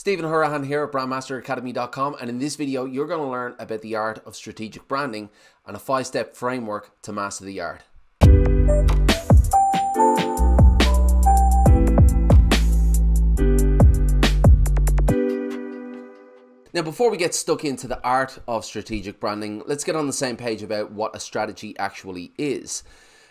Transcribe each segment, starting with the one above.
Stephen Hurahan here at BrandMasterAcademy.com, and in this video you're going to learn about the art of strategic branding and a 5-step framework to master the art. Now, before we get stuck into the art of strategic branding, let's get on the same page about what a strategy actually is.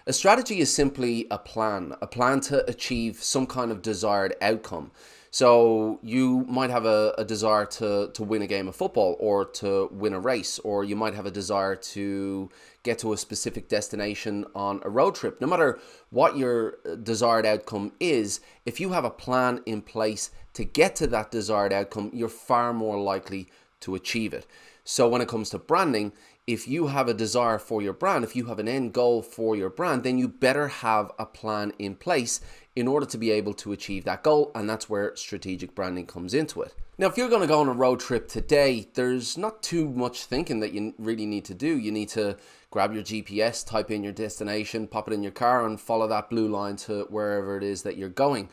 A strategy is simply a plan to achieve some kind of desired outcome. So you might have a desire to win a game of football or to win a race, or you might have a desire to get to a specific destination on a road trip. No matter what your desired outcome is, if you have a plan in place to get to that desired outcome, you're far more likely to achieve it. So when it comes to branding, if you have a desire for your brand, if you have an end goal for your brand, then you better have a plan in place in order to be able to achieve that goal, and that's where strategic branding comes into it. Now, if you're going to go on a road trip today, there's not too much thinking that you really need to do. You need to grab your GPS, type in your destination, pop it in your car, and follow that blue line to wherever it is that you're going.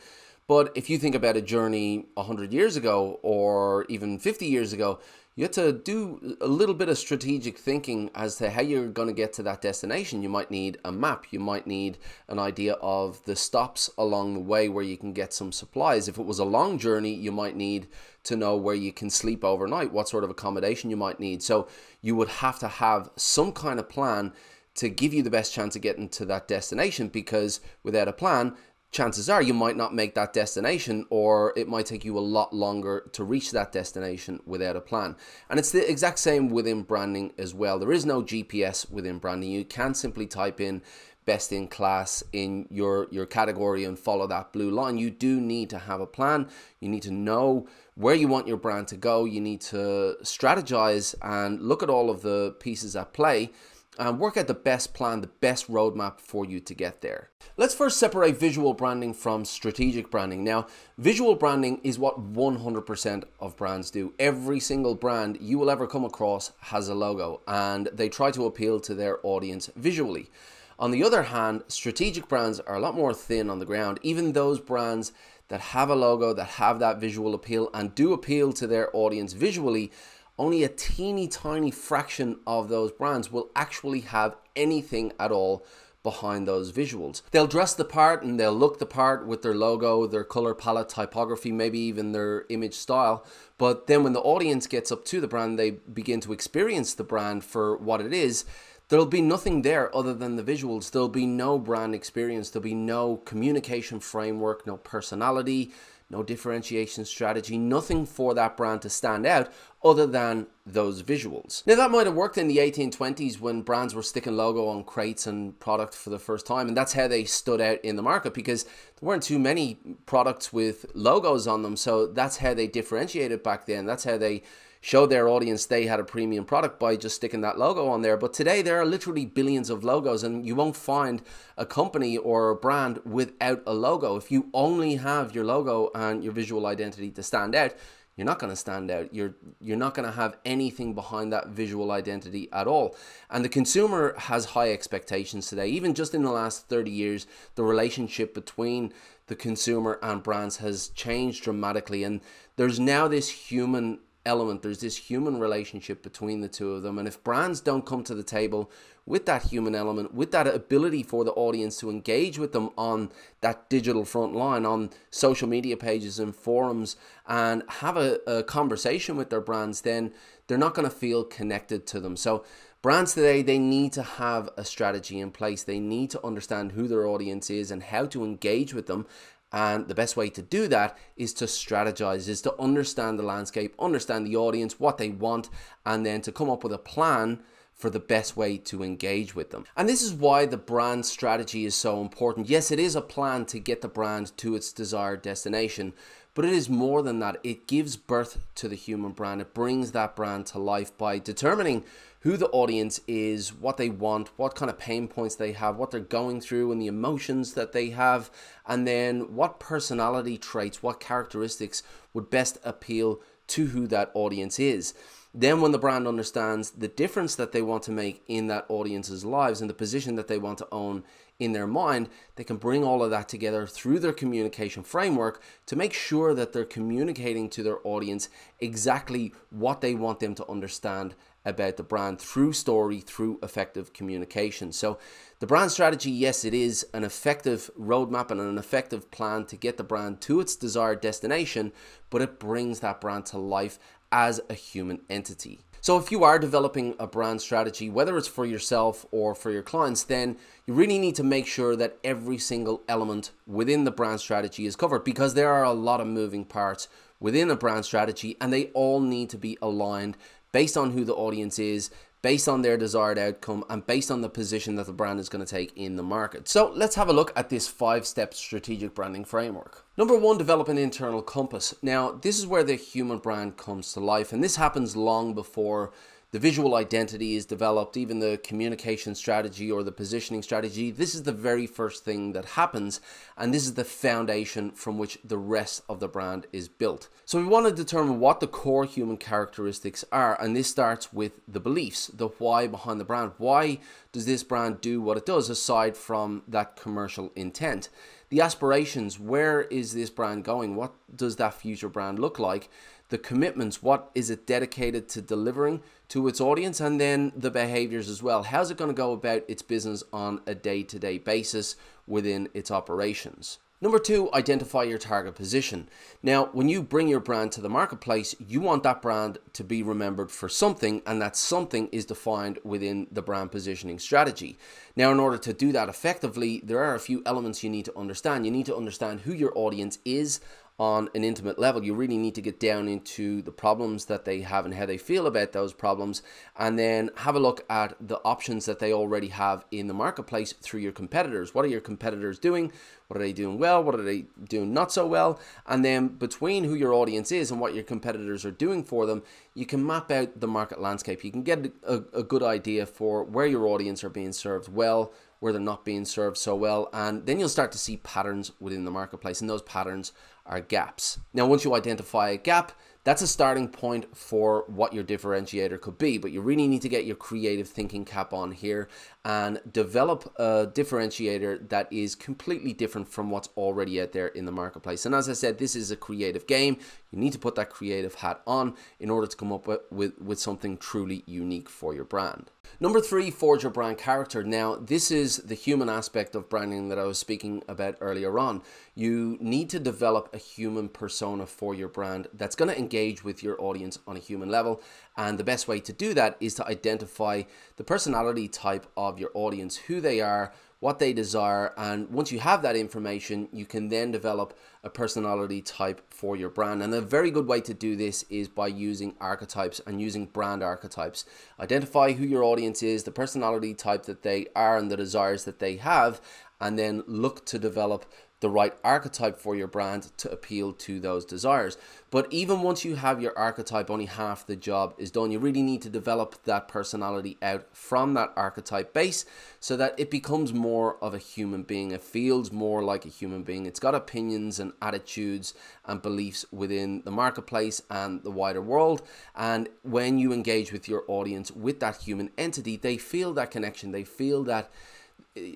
But if you think about a journey 100 years ago or even 50 years ago, you have to do a little bit of strategic thinking as to how you're going to get to that destination. You might need a map. You might need an idea of the stops along the way where you can get some supplies. If it was a long journey, you might need to know where you can sleep overnight, what sort of accommodation you might need. So you would have to have some kind of plan to give you the best chance of getting to that destination, because without a plan, chances are you might not make that destination, or it might take you a lot longer to reach that destination without a plan. And it's the exact same within branding as well. There is no GPS within branding. You can't simply type in best in class in your category and follow that blue line. You do need to have a plan. You need to know where you want your brand to go. You need to strategize and look at all of the pieces at play and work out the best plan, the best roadmap for you to get there. Let's first separate visual branding from strategic branding. Now, visual branding is what 100% of brands do. Every single brand you will ever come across has a logo, and they try to appeal to their audience visually. On the other hand, strategic brands are a lot more thin on the ground. Even those brands that have a logo, that have that visual appeal and do appeal to their audience visually, only a teeny tiny fraction of those brands will actually have anything at all behind those visuals. They'll dress the part and they'll look the part with their logo, their color palette, typography, maybe even their image style. But then when the audience gets up to the brand, they begin to experience the brand for what it is. There'll be nothing there other than the visuals. There'll be no brand experience. There'll be no communication framework, no personality, no differentiation strategy, nothing for that brand to stand out other than those visuals. Now, that might have worked in the 1820s when brands were sticking logo on crates and product for the first time, and that's how they stood out in the market, because there weren't too many products with logos on them. So that's how they differentiated back then. That's how they showed their audience they had a premium product, by just sticking that logo on there. But today there are literally billions of logos, and you won't find a company or a brand without a logo. If you only have your logo and your visual identity to stand out, you're not going to stand out. You're not going to have anything behind that visual identity at all. And the consumer has high expectations today. Even just in the last 30 years, the relationship between the consumer and brands has changed dramatically. And there's now this human element, there's this human relationship between the two of them. And if brands don't come to the table with that human element, with that ability for the audience to engage with them on that digital front line, on social media pages and forums, and have a conversation with their brands, then they're not going to feel connected to them. So brands today, they need to have a strategy in place. They need to understand who their audience is and how to engage with them. And the best way to do that is to strategize, is to understand the landscape, understand the audience, what they want, and then to come up with a plan for the best way to engage with them. And this is why the brand strategy is so important. Yes, it is a plan to get the brand to its desired destination, but it is more than that. It gives birth to the human brand. It brings that brand to life by determining who the audience is, what they want, what kind of pain points they have, what they're going through and the emotions that they have, and then what personality traits, what characteristics would best appeal to who that audience is. Then when the brand understands the difference that they want to make in that audience's lives and the position that they want to own in their mind, they can bring all of that together through their communication framework to make sure that they're communicating to their audience exactly what they want them to understand about the brand through story, through effective communication. So the brand strategy, yes, it is an effective roadmap and an effective plan to get the brand to its desired destination, but it brings that brand to life as a human entity. So if you are developing a brand strategy, whether it's for yourself or for your clients, then you really need to make sure that every single element within the brand strategy is covered, because there are a lot of moving parts within a brand strategy and they all need to be aligned based on who the audience is, based on their desired outcome, and based on the position that the brand is going to take in the market. So let's have a look at this 5-step strategic branding framework. Number 1, develop an internal compass. Now, this is where the human brand comes to life, and this happens long before the visual identity is developed, even the communication strategy or the positioning strategy. This is the very first thing that happens, and this is the foundation from which the rest of the brand is built. So we want to determine what the core human characteristics are, and this starts with the beliefs, the why behind the brand. Why does this brand do what it does aside from that commercial intent? The aspirations, where is this brand going? What does that future brand look like? The commitments, what is it dedicated to delivering to its audience? And then the behaviors as well. How's it going to go about its business on a day-to-day basis within its operations? Number 2, identify your target position. Now, when you bring your brand to the marketplace, you want that brand to be remembered for something, and that something is defined within the brand positioning strategy. Now, in order to do that effectively, there are a few elements you need to understand. You need to understand who your audience is on an intimate level. You really need to get down into the problems that they have and how they feel about those problems, and then have a look at the options that they already have in the marketplace through your competitors. What are your competitors doing? What are they doing well? What are they doing not so well? And then between who your audience is and what your competitors are doing for them, you can map out the market landscape. You can get a good idea for where your audience are being served well, where they're not being served so well, and then you'll start to see patterns within the marketplace, and those patterns are gaps. Now, once you identify a gap, that's a starting point for what your differentiator could be, but you really need to get your creative thinking cap on here and develop a differentiator that is completely different from what's already out there in the marketplace. And as I said, this is a creative game. You need to put that creative hat on in order to come up with something truly unique for your brand. Number 3, forge your brand character. Now, this is the human aspect of branding that I was speaking about earlier on. You need to develop a human persona for your brand that's going to engage with your audience on a human level. And the best way to do that is to identify the personality type of your audience, who they are, what they desire, and once you have that information, you can then develop a personality type for your brand. And a very good way to do this is by using archetypes and using brand archetypes. Identify who your audience is, the personality type that they are, and the desires that they have, and then look to develop the right archetype for your brand to appeal to those desires. But even once you have your archetype, only half the job is done. You really need to develop that personality out from that archetype base so that it becomes more of a human being. It feels more like a human being. It's got opinions and attitudes and beliefs within the marketplace and the wider world. And when you engage with your audience with that human entity, they feel that connection. They feel that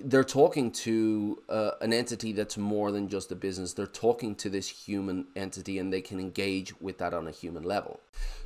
they're talking to an entity that's more than just a business. They're talking to this human entity, and they can engage with that on a human level.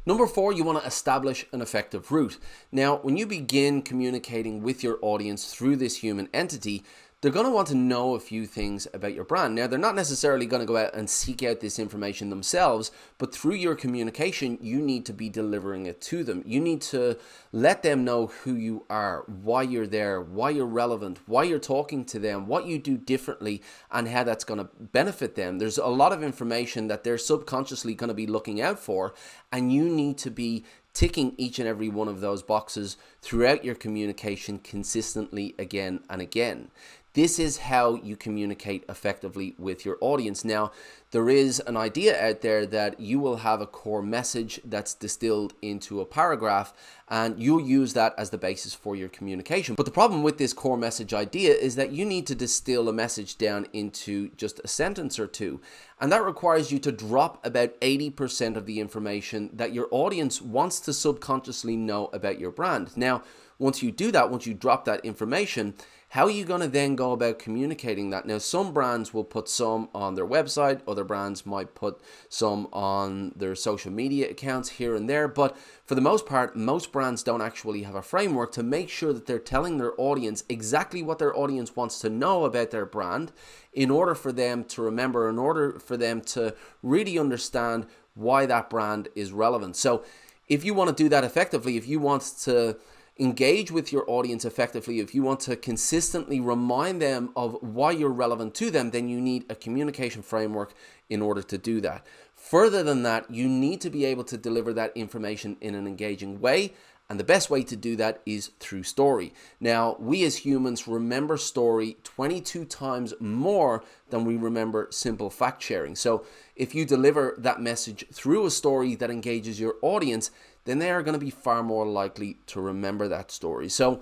Number 4, you want to establish an effective route. Now, when you begin communicating with your audience through this human entity, they're going to want to know a few things about your brand. Now, they're not necessarily going to go out and seek out this information themselves, but through your communication, you need to be delivering it to them. You need to let them know who you are, why you're there, why you're relevant, why you're talking to them, what you do differently, and how that's going to benefit them. There's a lot of information that they're subconsciously going to be looking out for, and you need to be ticking each and every one of those boxes throughout your communication consistently again and again. This is how you communicate effectively with your audience. Now, there is an idea out there that you will have a core message that's distilled into a paragraph, and you'll use that as the basis for your communication. But the problem with this core message idea is that you need to distill a message down into just a sentence or two. And that requires you to drop about 80% of the information that your audience wants to subconsciously know about your brand. Now, once you do that, once you drop that information, How are you going to then go about communicating that? Now, some brands will put some on their website, other brands might put some on their social media accounts here and there, but for the most part, most brands don't actually have a framework to make sure that they're telling their audience exactly what their audience wants to know about their brand in order for them to remember, in order for them to really understand why that brand is relevant. So if you want to do that effectively, if you want to engage with your audience effectively, if you want to consistently remind them of why you're relevant to them, then you need a communication framework in order to do that. Further than that, you need to be able to deliver that information in an engaging way. And the best way to do that is through story. Now, we as humans remember story 22 times more than we remember simple fact sharing. So if you deliver that message through a story that engages your audience, then they are going to be far more likely to remember that story. So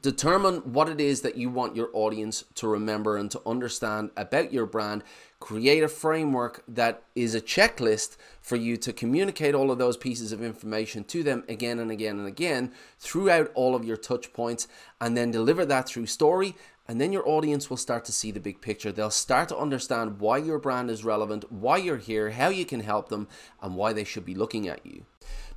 determine what it is that you want your audience to remember and to understand about your brand. Create a framework that is a checklist for you to communicate all of those pieces of information to them again and again and again throughout all of your touch points, and then deliver that through story. And then your audience will start to see the big picture. They'll start to understand why your brand is relevant, why you're here, how you can help them, and why they should be looking at you.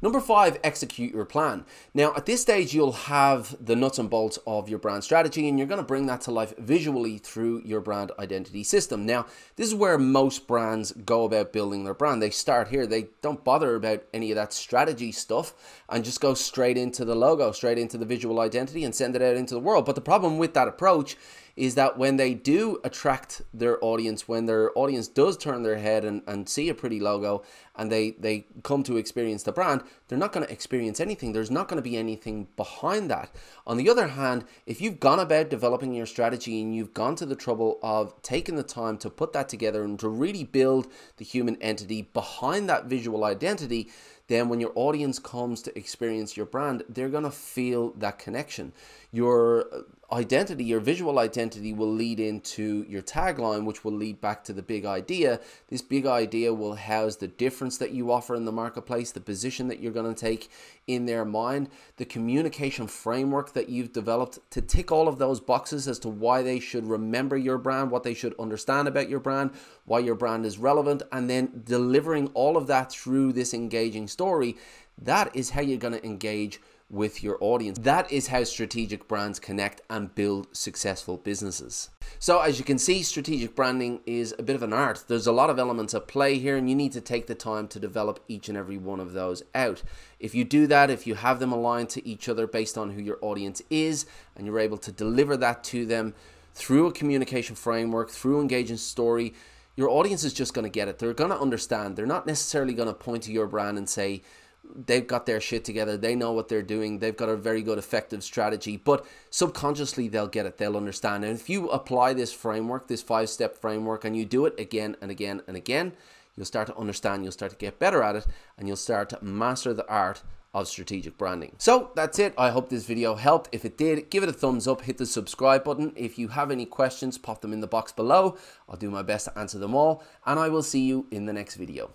Number 5, execute your plan. Now, at this stage, you'll have the nuts and bolts of your brand strategy, and you're going to bring that to life visually through your brand identity system. Now, this is where most brands go about building their brand. They start here. They don't bother about any of that strategy stuff and just go straight into the logo, straight into the visual identity and send it out into the world. But the problem with that approach is that when they do attract their audience, when their audience does turn their head and see a pretty logo and they come to experience the brand, they're not going to experience anything. There's not going to be anything behind that. On the other hand, if you've gone about developing your strategy and you've gone to the trouble of taking the time to put that together and to really build the human entity behind that visual identity, then when your audience comes to experience your brand, they're going to feel that connection. Your identity, your visual identity will lead into your tagline, which will lead back to the big idea. This big idea will house the difference that you offer in the marketplace, the position that you're going to take in their mind, the communication framework that you've developed to tick all of those boxes as to why they should remember your brand, what they should understand about your brand, why your brand is relevant, and then delivering all of that through this engaging story. That is how you're going to engage with your audience. That is how strategic brands connect and build successful businesses. So as you can see, strategic branding is a bit of an art. There's a lot of elements at play here, and you need to take the time to develop each and every one of those out. If you do that, if you have them aligned to each other based on who your audience is, and you're able to deliver that to them through a communication framework, through engaging story, your audience is just going to get it. They're going to understand. They're not necessarily going to point to your brand and say, they've got their shit together, they know what they're doing, they've got a very good effective strategy, but subconsciously they'll get it, they'll understand. And if you apply this framework, this 5-step framework, and you do it again and again and again, you'll start to understand, you'll start to get better at it, and you'll start to master the art of strategic branding. So that's it. I hope this video helped. If it did, give it a thumbs up, hit the subscribe button. If you have any questions, pop them in the box below. I'll do my best to answer them all, and I will see you in the next video.